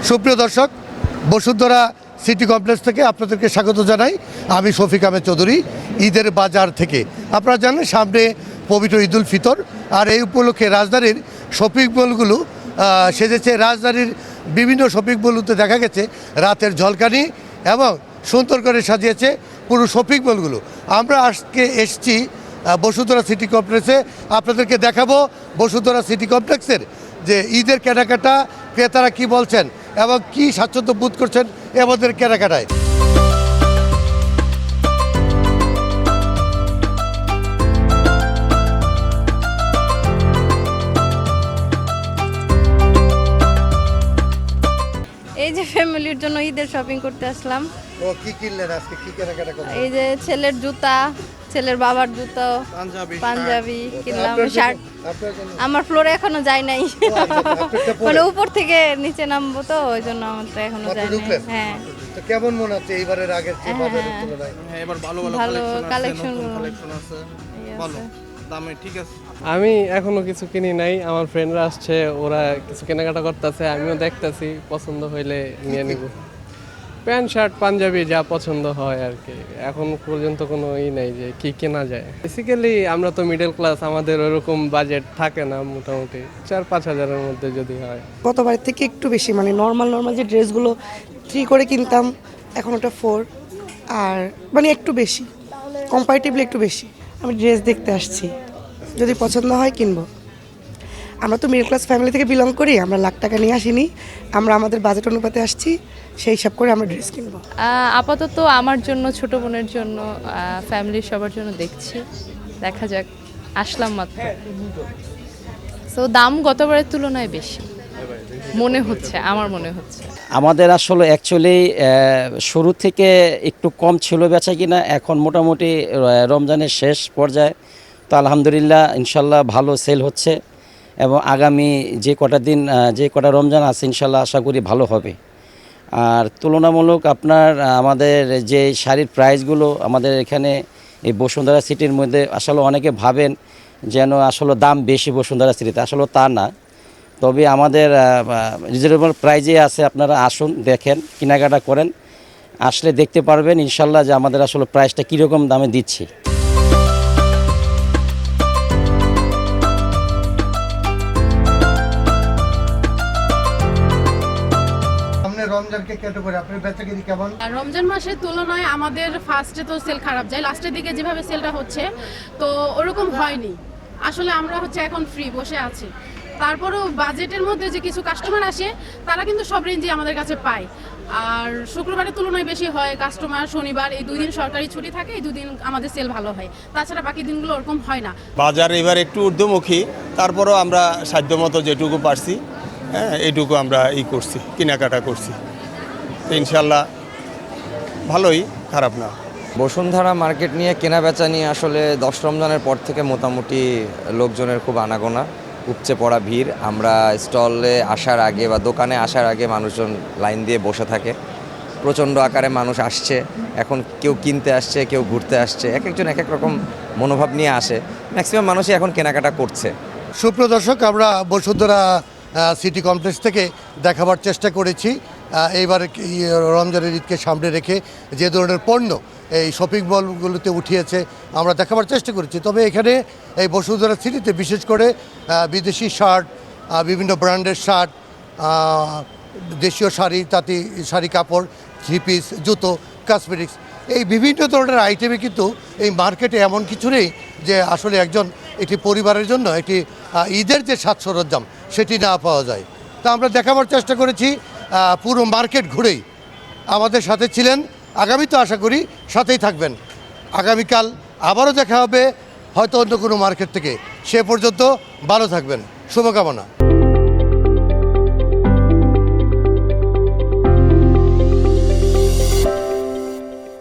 সুপ্রিয় দর্শক, Bashundhara city complex থেকে আপনাদেরকে স্বাগত জানাই। আমি শফিক আহমেদ চৌধুরী। ঈদের বাজার থেকে আপনারা জানেন সামনে পবিত্র ঈদুল ফিতর, আর এই উপলক্ষে রাজধানীর শপিং মলগুলো সেজেছে। রাজধানীর বিভিন্ন শপিং মলগুলোতে দেখা গেছে রাতের ঝলকানি এবং সুন্দর করে সাজিয়েছে পুরো শপিং মলগুলো। আমরা আজকে এসেছি বসুন্ধরা সিটি কমপ্লেক্সে। আপনাদেরকে দেখাবো বসুন্ধরা সিটি কমপ্লেক্সের যে ঈদের কেনাকাটা ক্রেতারা কি বলছেন এবং কি স্বাচ্ছন্দ্য বোধ করছেন আমাদের কেনাকাটায়। এই যে ফ্যামিলির জন্য ঈদের শপিং করতে আসলাম। ও কি কিনলেন আজকে, কি কেনাকাটা করলেন? এই যে ছেলের জুতা, ছেলের বাবার জুতো, পাঞ্জাবি কিনলাম, শার্ট। আমার ফ্লোরে এখনো যাই নাই, মানে উপর থেকে নিচে নামবো তো ওই জন্য আমার তো এখনো যাই নাই। হ্যাঁ, তো কেমন মনে হচ্ছে এইবারের আগের চেয়ে বাজারের তুলনায়? হ্যাঁ, এবার ভালো কালেকশন আছে, ভালো দামে ঠিক আছে। আমি এখনো কিছু কিনি নাই, আমার ফ্রেন্ডরা আসছে, ওরা কিছু কেনাকাটা করতেছে, আমিও দেখতেছি, পছন্দ হইলে নিয়ে নিব। প্যান্ট শার্ট পাঞ্জাবি যা পছন্দ হয় আর কি। এখন পর্যন্ত কোনো নাই যে কি কেনা যায়। বেসিক্যালি আমরা তো মিডল ক্লাস, আমাদের ওরকম বাজেট থাকে না, মোটামুটি 4-5 হাজারের মধ্যে যদি হয়। গতবারের থেকে একটু বেশি, মানে নর্মাল যে ড্রেসগুলো 3 করে কিনতাম এখন ওটা 4, আর মানে একটু বেশি, কম্পারেটিভলি একটু বেশি। আমি ড্রেস দেখতে আসছি, যদি পছন্দ হয় কিনবো। আমরা তো মিডল ক্লাস ফ্যামিলি থেকে বিলং করি, আমরা লাখ টাকা নিয়ে আসিনি, আমরা আমাদের বাজেট অনুপাতে আসছি, সেই হিসাব করে আমরা ড্রেস কিনবো। আপাতত আমার জন্য, ছোট বোনের জন্য, ফ্যামিলির সবার জন্য দেখছি, দেখা যাক। আসলাম মাত্র, তো দাম গতবারের তুলনায় বেশি মনে হচ্ছে, আমার মনে হচ্ছে। আমাদের আসলে অ্যাকচুয়ালি শুরু থেকে একটু কম ছিল বেচা কিনা, এখন মোটামুটি রমজানের শেষ পর্যায়ে, তো আলহামদুলিল্লাহ ইনশাল্লাহ ভালো সেল হচ্ছে, এবং আগামী যে কটা রমজান আছে ইনশাল্লাহ আশা করি ভালো হবে। আর তুলনামূলক আপনার আমাদের যে শাড়ির প্রাইসগুলো আমাদের এখানে এই বসুন্ধরা সিটির মধ্যে আসলে অনেকে ভাবেন যেন আসলে দাম বেশি বসুন্ধরা সিটিতে, আসলে তা না। তবে আমাদের রিজনেবল প্রাইজে আছে, আপনারা আসুন, দেখেন, কেনাকাটা করেন, আসলে দেখতে পারবেন ইনশাল্লাহ যে আমাদের আসলে প্রাইসটা কীরকম দামে দিচ্ছি। রমজানকে কেটে করে আপনার বেচাকেনি কেমন? রমজান মাসের তুলনায় আমাদের ফার্স্টে তো সেল খারাপ যায়, লাস্টের দিকে যেভাবে সেলটা হচ্ছে তো ওরকম হয়নি। আসলে আমরা এখন ফ্রি বসে আছি, তারপরেও বাজেটের মধ্যে যে কিছু কাস্টমার আসে তারা কিন্তু সব রেঞ্জই আমাদের কাছে পায়। আর শুক্রবারের তুলনায় বেশি হয় কাস্টমার, শনিবার, এই 2 দিন সরকারি ছুটি থাকে, এই 2 দিন আমাদের সেল ভালো হয়, তাছাড়া বাকি দিনগুলো ওরকম হয় না। বাজার এবার একটু ঊর্ধ্বমুখী, তারপরেও আমরা সাধ্যমতো যেটুকু পারছি, হ্যাঁ এইটুকু আমরা করছি, কেনাকাটা করছি, ইনশাল্লাহ ভালোই, খারাপ না। বসুন্ধরা মার্কেট নিয়ে কেনা বেচা নিয়ে আসলে 10 রমজানের পর থেকে মোটামুটি লোকজনের খুব আনাগোনা, উপচে পড়া ভিড়। আমরা স্টলে আসার আগে বা দোকানে আসার আগে মানুষজন লাইন দিয়ে বসে থাকে, প্রচণ্ড আকারে মানুষ আসছে। এখন কেউ কিনতে আসছে, কেউ ঘুরতে আসছে, এক একজন এক এক রকম মনোভাব নিয়ে আসে। ম্যাক্সিমাম মানুষই এখন কেনাকাটা করছে। সুপ্রিয় দর্শক, আমরা বসুন্ধরা সিটি কমপ্লেক্স থেকে দেখাবার চেষ্টা করেছি এইবার রমজানের ঈদকে সামনে রেখে যে ধরনের পণ্য এই শপিং মলগুলোতে উঠিয়েছে আমরা দেখাবার চেষ্টা করেছি। তবে এখানে এই বসুন্ধরা সিটিতে বিশেষ করে বিদেশি শার্ট, বিভিন্ন ব্র্যান্ডের শার্ট, দেশীয় শাড়ি, তাঁতি শাড়ি কাপড়, 3 পিস, জুতো, কসমেটিক্স, এই বিভিন্ন ধরনের আইটেমে কিন্তু এই মার্কেটে এমন কিছু নেই যে আসলে একটি পরিবারের জন্য একটি ঈদের যে সাজ সরঞ্জাম সেটি না পাওয়া যায়। তা আমরা দেখাবার চেষ্টা করেছি পুরো মার্কেট ঘুরেই। আমাদের সাথে ছিলেন, আগামী তো আশা করি সাথেই থাকবেন। আগামীকাল আবারও দেখা হবে হয়তো অন্য কোনো মার্কেট থেকে। সে পর্যন্ত ভালো থাকবেন, শুভকামনা।